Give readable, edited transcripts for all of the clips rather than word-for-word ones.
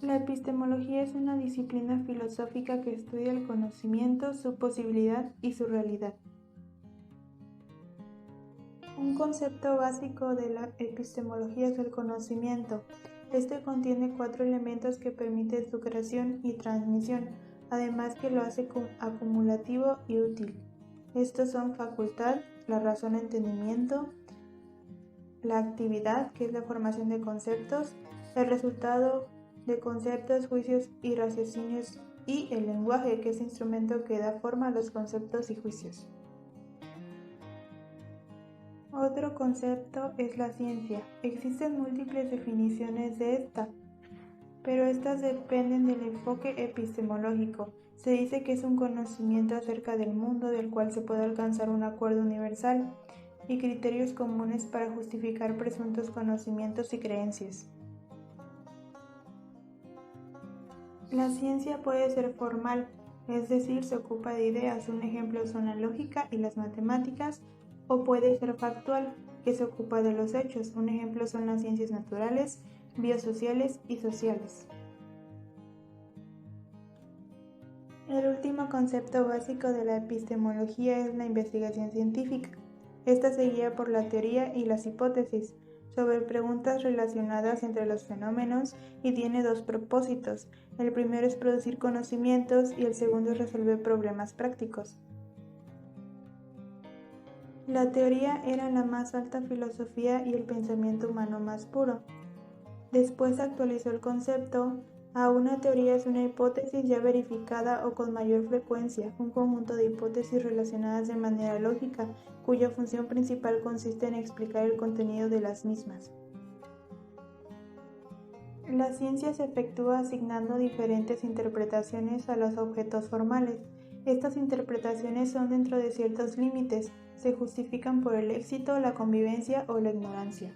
La epistemología es una disciplina filosófica que estudia el conocimiento, su posibilidad y su realidad. Un concepto básico de la epistemología es el conocimiento. Este contiene 4 elementos que permiten su creación y transmisión, además que lo hace acumulativo y útil. Estos son facultad, la razón, entendimiento, la actividad, que es la formación de conceptos, el resultado de conceptos, juicios y raciocinios, y el lenguaje, que es instrumento que da forma a los conceptos y juicios. Otro concepto es la ciencia. Existen múltiples definiciones de esta, pero estas dependen del enfoque epistemológico. Se dice que es un conocimiento acerca del mundo del cual se puede alcanzar un acuerdo universal y criterios comunes para justificar presuntos conocimientos y creencias. La ciencia puede ser formal, es decir, se ocupa de ideas. Un ejemplo son la lógica y las matemáticas, o puede ser factual, que se ocupa de los hechos. Un ejemplo son las ciencias naturales, biosociales y sociales. El último concepto básico de la epistemología es la investigación científica. Esta se guía por la teoría y las hipótesis sobre preguntas relacionadas entre los fenómenos y tiene 2 propósitos. El primero es producir conocimientos y el segundo es resolver problemas prácticos. La teoría era la más alta filosofía y el pensamiento humano más puro. Después se actualizó el concepto a una teoría es una hipótesis ya verificada o con mayor frecuencia, un conjunto de hipótesis relacionadas de manera lógica, cuya función principal consiste en explicar el contenido de las mismas. La ciencia se efectúa asignando diferentes interpretaciones a los objetos formales. Estas interpretaciones son dentro de ciertos límites, se justifican por el éxito, la convivencia o la ignorancia.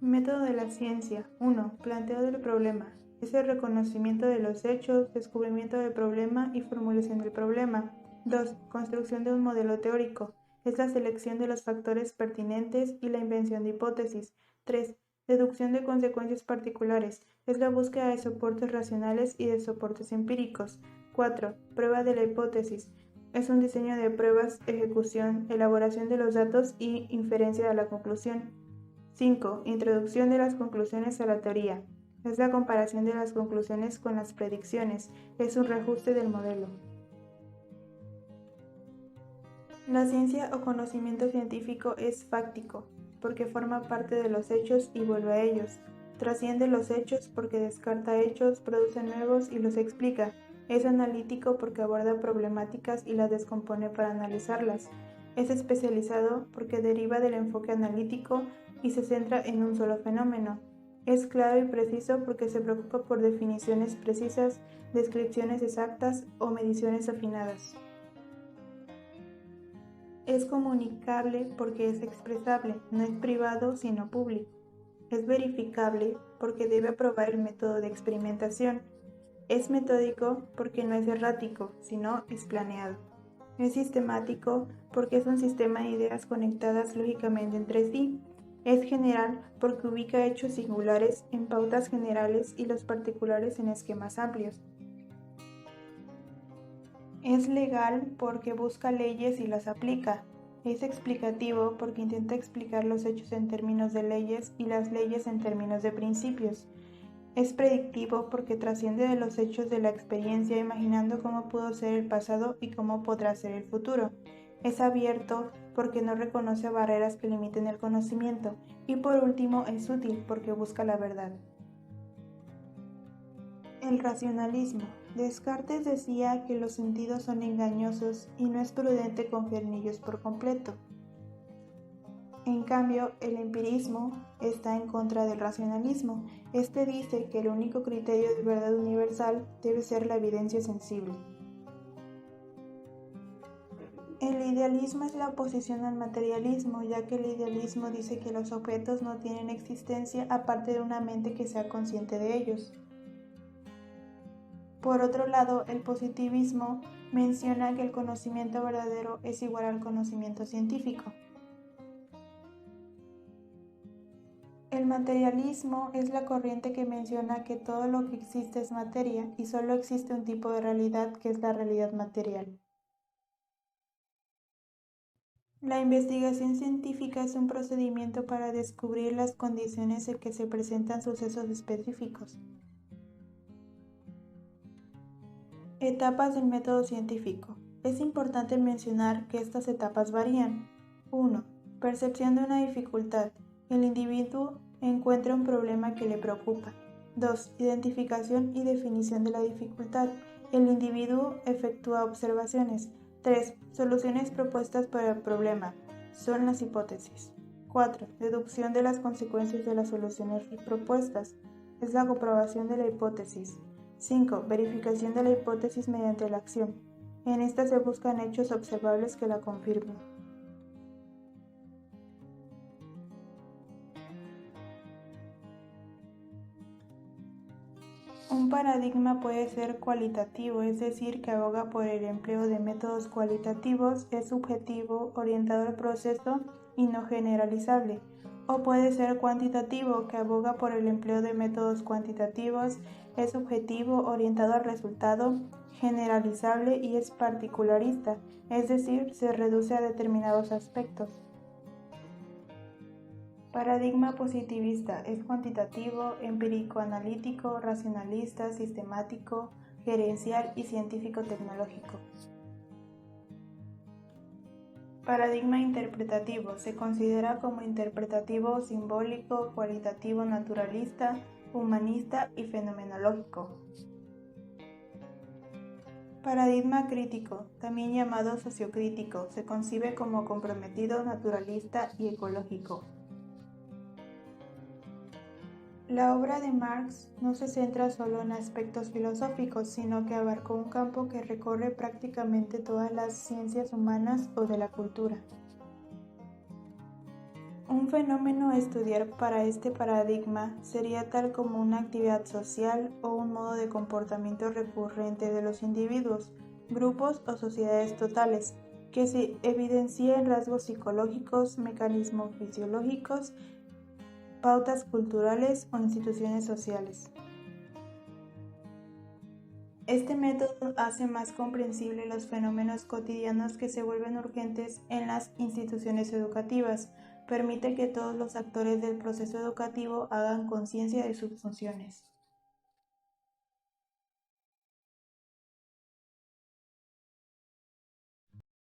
Método de la ciencia. 1. Planteo del problema. Es el reconocimiento de los hechos, descubrimiento del problema y formulación del problema. 2. Construcción de un modelo teórico. Es la selección de los factores pertinentes y la invención de hipótesis. 3. Deducción de consecuencias particulares. Es la búsqueda de soportes racionales y de soportes empíricos. 4. Prueba de la hipótesis. Es un diseño de pruebas, ejecución, elaboración de los datos y inferencia de la conclusión. 5. Introducción de las conclusiones a la teoría. Es la comparación de las conclusiones con las predicciones. Es un reajuste del modelo. La ciencia o conocimiento científico es fáctico, porque forma parte de los hechos y vuelve a ellos. Trasciende los hechos porque descarta hechos, produce nuevos y los explica. Es analítico porque aborda problemáticas y las descompone para analizarlas. Es especializado porque deriva del enfoque analítico y se centra en un solo fenómeno. Es claro y preciso porque se preocupa por definiciones precisas, descripciones exactas o mediciones afinadas. Es comunicable porque es expresable, no es privado sino público. Es verificable porque debe aprobar el método de experimentación. Es metódico porque no es errático, sino es planeado. Es sistemático porque es un sistema de ideas conectadas lógicamente entre sí. Es general porque ubica hechos singulares en pautas generales y los particulares en esquemas amplios. Es legal porque busca leyes y las aplica. Es explicativo porque intenta explicar los hechos en términos de leyes y las leyes en términos de principios. Es predictivo porque trasciende de los hechos de la experiencia imaginando cómo pudo ser el pasado y cómo podrá ser el futuro. Es abierto porque no reconoce barreras que limiten el conocimiento. Y por último, es útil porque busca la verdad. El racionalismo. Descartes decía que los sentidos son engañosos y no es prudente confiar en ellos por completo. En cambio, el empirismo está en contra del racionalismo. Este dice que el único criterio de verdad universal debe ser la evidencia sensible. El idealismo es la oposición al materialismo, ya que el idealismo dice que los objetos no tienen existencia aparte de una mente que sea consciente de ellos. Por otro lado, el positivismo menciona que el conocimiento verdadero es igual al conocimiento científico. El El materialismo es la corriente que menciona que todo lo que existe es materia y solo existe un tipo de realidad que es la realidad material. La investigación científica es un procedimiento para descubrir las condiciones en que se presentan sucesos específicos. Etapas del método científico. Es importante mencionar que estas etapas varían. 1. Percepción de una dificultad. El individuo encuentra un problema que le preocupa. 2. Identificación y definición de la dificultad. El individuo efectúa observaciones. 3. Soluciones propuestas para el problema. Son las hipótesis. 4. Deducción de las consecuencias de las soluciones propuestas. Es la comprobación de la hipótesis. 5. Verificación de la hipótesis mediante la acción. En esta se buscan hechos observables que la confirmen. Un paradigma puede ser cualitativo, es decir, que aboga por el empleo de métodos cualitativos, es subjetivo, orientado al proceso y no generalizable. O puede ser cuantitativo, que aboga por el empleo de métodos cuantitativos, es subjetivo, orientado al resultado, generalizable y es particularista, es decir, se reduce a determinados aspectos. Paradigma positivista es cuantitativo, empírico-analítico, racionalista, sistemático, gerencial y científico-tecnológico. Paradigma interpretativo se considera como interpretativo, simbólico, cualitativo, naturalista, humanista y fenomenológico. Paradigma crítico, también llamado sociocrítico, se concibe como comprometido, naturalista y ecológico. La obra de Marx no se centra solo en aspectos filosóficos, sino que abarcó un campo que recorre prácticamente todas las ciencias humanas o de la cultura. Un fenómeno a estudiar para este paradigma sería tal como una actividad social o un modo de comportamiento recurrente de los individuos, grupos o sociedades totales, que se evidencia en rasgos psicológicos, mecanismos fisiológicos, pautas culturales o instituciones sociales. Este método hace más comprensible los fenómenos cotidianos que se vuelven urgentes en las instituciones educativas, permite que todos los actores del proceso educativo hagan conciencia de sus funciones.